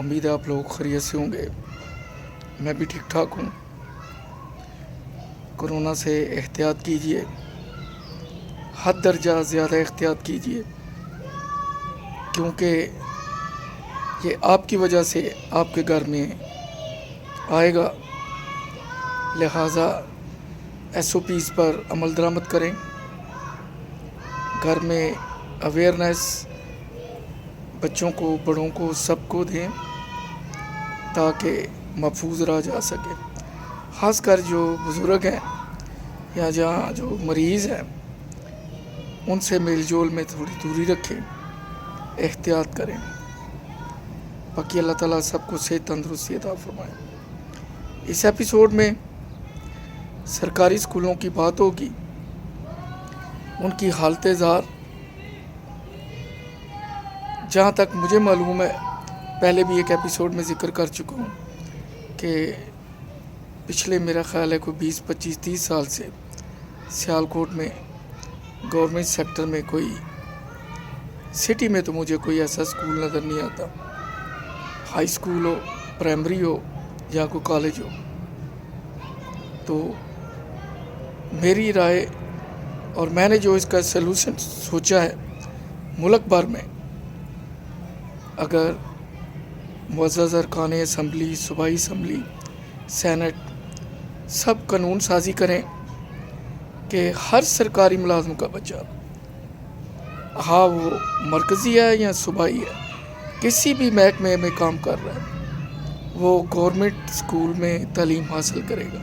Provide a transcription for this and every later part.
उम्मीद है आप लोग खैरियत से होंगे। मैं भी ठीक ठाक हूँ। कोरोना से एहतियात कीजिए, हद दर्जा ज़्यादा एहतियात कीजिए, क्योंकि ये आपकी वजह से आपके घर में आएगा। लिहाजा SOPs पर अमल दरामद करें, घर में अवेयरनेस बच्चों को, बड़ों को, सबको दें ताकि महफूज रहा जा सके। ख़ासकर जो बुज़ुर्ग हैं या जहाँ जो मरीज़ हैं उनसे मेल जोल में थोड़ी दूरी रखें, एहतियात करें। बाकी अल्लाह ताला सबको सेहत तंदुरुस्ती अता फरमाए। इस एपिसोड में सरकारी स्कूलों की बात होगी, उनकी हालत ज़ार। जहाँ तक मुझे मालूम है, पहले भी एक एपिसोड में ज़िक्र कर चुका हूँ कि पिछले मेरा ख़्याल है कोई 20, 25, 30 साल से सियालकोट में गवर्नमेंट सेक्टर में कोई सिटी में तो मुझे कोई ऐसा स्कूल नज़र नहीं आता, हाई स्कूल हो, प्राइमरी हो या कोई कॉलेज हो। तो मेरी राय और मैंने जो इसका सलूशन सोचा है, मुल्क भर में अगर मुअज़्ज़ज़ अरकान असम्बली, सूबाई असम्बली, सेनेट सब कानून साजी करें कि हर सरकारी मुलाज़िम का बच्चा, हाँ वो मरकज़ी है या सूबाई है, किसी भी महकमे में काम कर रहा है, वो गवर्नमेंट स्कूल में तालीम हासिल करेगा।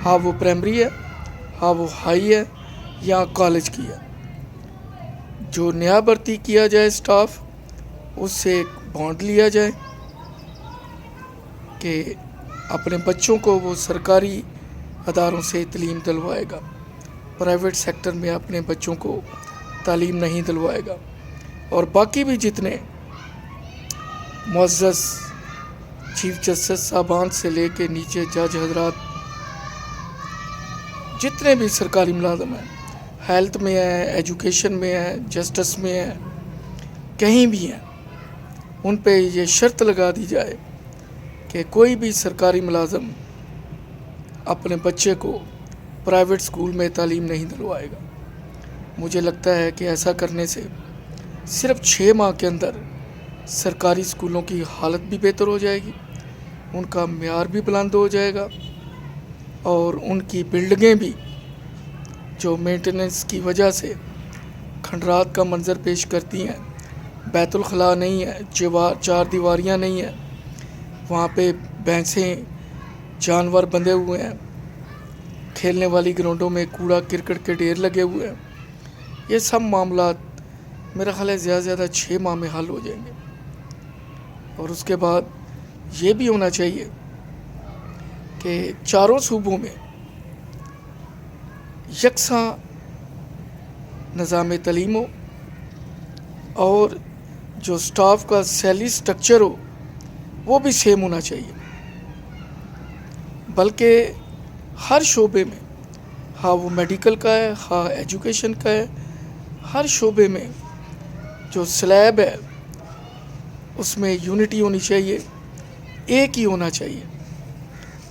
हाँ वो प्राइमरी है, हाँ वो हाई है या कॉलेज की है। जो नया भर्ती किया जाए स्टाफ, उससे एक बॉन्ड लिया जाए कि अपने बच्चों को वो सरकारी अदारों से तालीम दिलवाएगा, प्राइवेट सेक्टर में अपने बच्चों को तालीम नहीं दिलवाएगा। और बाकी भी जितने मुअज़्ज़ज़ चीफ जस्टिस साहबान से लेके नीचे जज हजरात, जितने भी सरकारी मुलाज़िम हैं, हेल्थ में है, एजुकेशन में है, जस्टिस में है, कहीं भी हैं, उन पे ये शर्त लगा दी जाए कि कोई भी सरकारी मुलाज़िम अपने बच्चे को प्राइवेट स्कूल में तालीम नहीं दिलवाएगा। मुझे लगता है कि ऐसा करने से सिर्फ 6 माह के अंदर सरकारी स्कूलों की हालत भी बेहतर हो जाएगी, उनका मेयार भी बुलंद हो जाएगा और उनकी बिल्डिंगें भी जो मेंटेनेंस की वजह से खंडरात का मंज़र पेश करती हैं, बैतुल खला नहीं है, 4 दीवारियाँ नहीं है, वहाँ पे भैंसें, जानवर बंधे हुए हैं, खेलने वाली ग्राउंडों में कूड़ा क्रिकेट के ढेर लगे हुए हैं। ये सब मामलात मेरा ख्याल है ज़्यादा से ज़्यादा 6 माह में हल हो जाएंगे। और उसके बाद ये भी होना चाहिए कि चारों सूबों में यकसा निज़ाम तालीम हो और जो स्टाफ का सैलरी स्ट्रक्चर हो वो भी सेम होना चाहिए। बल्कि हर शोबे में, हाँ वो मेडिकल का है, हाँ एजुकेशन का है, हर शोबे में जो स्लैब है उसमें यूनिटी होनी चाहिए, एक ही होना चाहिए।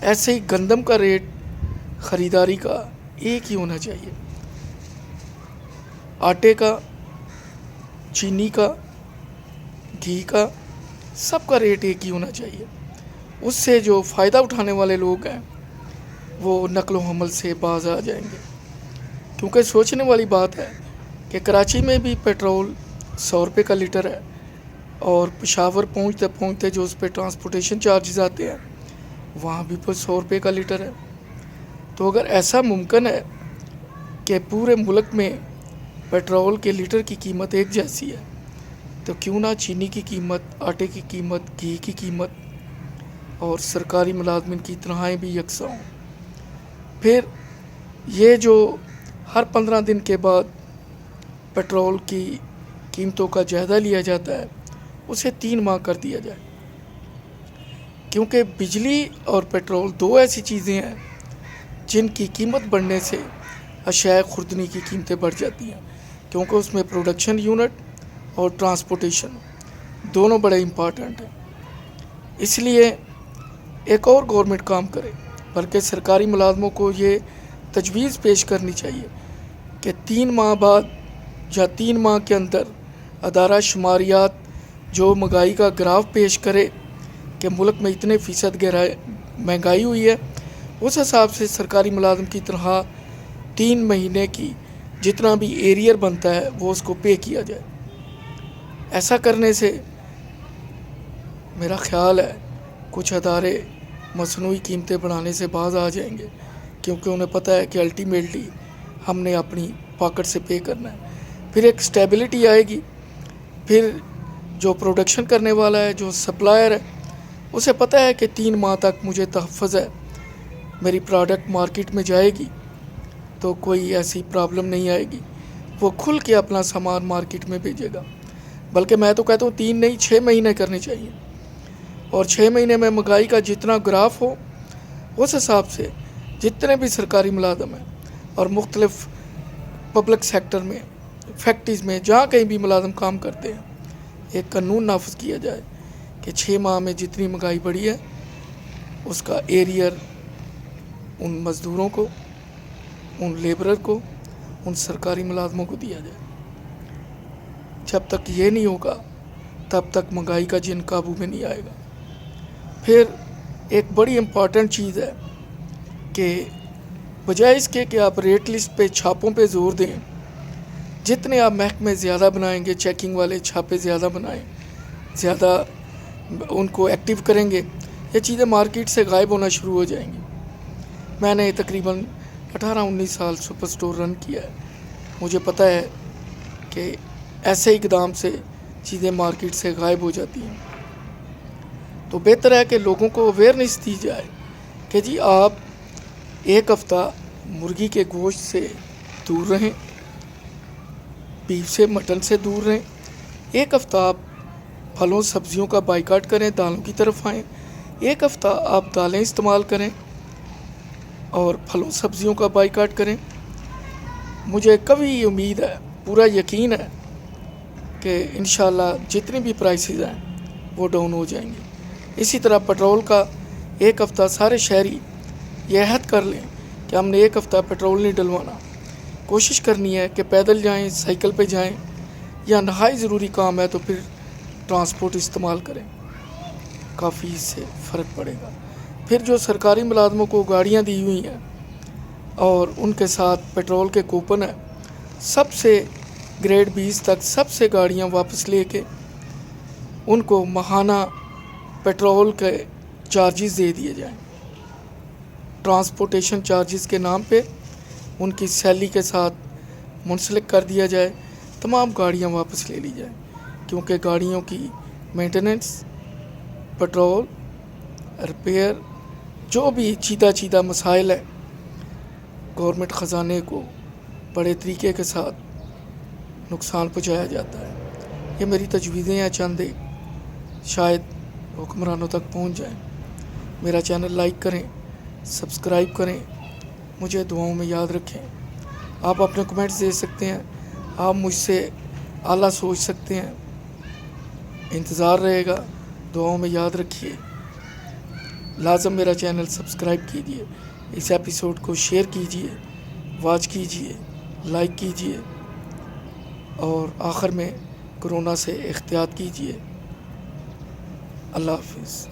ऐसे ही गंदम का रेट ख़रीदारी का एक ही होना चाहिए, आटे का, चीनी का, घी का, सब का रेट एक ही होना चाहिए। उससे जो फ़ायदा उठाने वाले लोग हैं वो नकलो हमल से बाज आ जाएंगे। क्योंकि सोचने वाली बात है कि कराची में भी पेट्रोल 100 रुपये का लीटर है और पेशावर पहुँचते पहुँचते जो उस पर ट्रांसपोर्टेशन चार्जेस आते हैं वहाँ भी 100 रुपये का लीटर है। तो अगर ऐसा मुमकिन है कि पूरे मुल्क में पेट्रोल के लीटर की कीमत एक जैसी है, तो क्यों ना चीनी की कीमत, आटे की कीमत, घी की कीमत और सरकारी मुलाजमिन की तनख्वाहें भी यकसा हों। फिर ये जो हर 15 दिन के बाद पेट्रोल की कीमतों का जायज़ा लिया जाता है, उसे 3 माह कर दिया जाए। क्योंकि बिजली और पेट्रोल 2 ऐसी चीज़ें हैं जिनकी कीमत बढ़ने से अशाए खुर्दनी की कीमतें बढ़ जाती हैं, क्योंकि उसमें प्रोडक्शन यूनिट और ट्रांसपोर्टेशन दोनों बड़े इम्पॉर्टेंट हैं। اس لیے ایک اور گورنمنٹ کام کرے، بلکہ سرکاری ملازموں کو یہ تجویز پیش کرنی چاہیے کہ 3 ماہ بعد یا 3 ماہ کے اندر ادارہ شماریات جو مہنگائی کا گراف پیش کرے کہ ملک میں اتنے فیصد مہنگائی ہوئی ہے، اس حساب سے سرکاری ملازم کی تنخواہ 3 مہینے کی جتنا بھی ایریئر بنتا ہے وہ اس کو پے کیا جائے۔ ایسا کرنے سے میرا خیال ہے کچھ ادارے مصنوعی قیمتیں بڑھانے سے باز آ جائیں گے، کیونکہ انہیں پتہ ہے کہ الٹیمیٹلی ہم نے اپنی پاکٹ سے پے کرنا ہے۔ پھر ایک سٹیبلٹی آئے گی، پھر جو پروڈکشن کرنے والا ہے، جو سپلائر ہے، اسے پتہ ہے کہ 3 ماہ تک مجھے تحفظ ہے، میری پروڈکٹ مارکیٹ میں جائے گی تو کوئی ایسی پرابلم نہیں آئے گی، وہ کھل کے اپنا سامان مارکیٹ میں بھیجے گا۔ بلکہ میں تو کہتا ہوں 3 نہیں 6 مہینے کرنے چاہیے، اور 6 مہینے میں مہنگائی کا جتنا گراف ہو اس حساب سے جتنے بھی سرکاری ملازم ہیں اور مختلف پبلک سیکٹر میں، فیکٹریز میں، جہاں کہیں بھی ملازم کام کرتے ہیں، ایک قانون نافذ کیا جائے کہ 6 ماہ میں جتنی مہنگائی بڑھی ہے اس کا ایریئر ان مزدوروں کو، ان لیبرر کو، ان سرکاری ملازموں کو دیا جائے۔ جب تک یہ نہیں ہوگا تب تک مہنگائی کا جن قابو میں نہیں آئے گا۔ پھر ایک بڑی امپورٹنٹ چیز ہے کہ بجائے اس کے کہ آپ ریٹ لسٹ پہ، چھاپوں پہ زور دیں، جتنے آپ محکمے زیادہ بنائیں گے، چیکنگ والے چھاپے زیادہ بنائیں، زیادہ ان کو ایکٹیو کریں گے، یہ چیزیں مارکیٹ سے غائب ہونا شروع ہو جائیں گی۔ میں نے تقریباً 18-19 سال سپر سٹور رن کیا ہے، مجھے پتہ ہے کہ ایسے اقدام سے چیزیں مارکیٹ سے غائب ہو جاتی ہیں۔ تو بہتر ہے کہ لوگوں کو اویئرنیس دی جائے کہ جی آپ ایک ہفتہ مرغی کے گوشت سے دور رہیں، بیف سے، مٹن سے دور رہیں، ایک ہفتہ آپ پھلوں سبزیوں کا بائیکاٹ کریں، دالوں کی طرف آئیں، ایک ہفتہ آپ دالیں استعمال کریں اور پھلوں سبزیوں کا بائیکاٹ کریں۔ مجھے کبھی امید ہے، پورا یقین ہے کہ انشاءاللہ جتنی بھی پرائسز ہیں وہ ڈاؤن ہو جائیں گی۔ اسی طرح پیٹرول کا ایک ہفتہ سارے شہری یہ عہد کر لیں کہ ہم نے ایک ہفتہ پیٹرول نہیں ڈلوانا، کوشش کرنی ہے کہ پیدل جائیں، سائیکل پہ جائیں، یا نہائی ضروری کام ہے تو پھر ٹرانسپورٹ استعمال کریں، کافی اس سے فرق پڑے گا۔ پھر جو سرکاری ملازموں کو گاڑیاں دی ہوئی ہیں اور ان کے ساتھ پیٹرول کے کوپن ہیں، سب سے گریڈ 20 تک سب سے گاڑیاں واپس لے کے ان کو ماہانہ پیٹرول کے چارجز دے دیے جائیں، ٹرانسپورٹیشن چارجز کے نام پہ ان کی سیلری کے ساتھ منسلک کر دیا جائے، تمام گاڑیاں واپس لے لی جائیں، کیونکہ گاڑیوں کی مینٹیننس، پیٹرول، ریپیئر، جو بھی چیدہ مسائل ہیں، گورنمنٹ خزانے کو بڑے طریقے کے ساتھ نقصان پہنچایا جاتا ہے۔ یہ میری تجویزیں ہیں، چند شاید حکمرانوں تک پہنچ جائیں۔ میرا چینل لائک کریں، سبسکرائب کریں، مجھے دعاؤں میں یاد رکھیں۔ آپ اپنے کمنٹس دے سکتے ہیں، آپ مجھ سے اعلیٰ سوچ سکتے ہیں، انتظار رہے گا۔ دعاؤں میں یاد رکھیے، لازم میرا چینل سبسکرائب کیجیے، اس ایپیسوڈ کو شیئر کیجیے، واچ کیجیے، لائک کیجیے، اور آخر میں کورونا سے احتیاط کیجیے۔ اللہ حافظ۔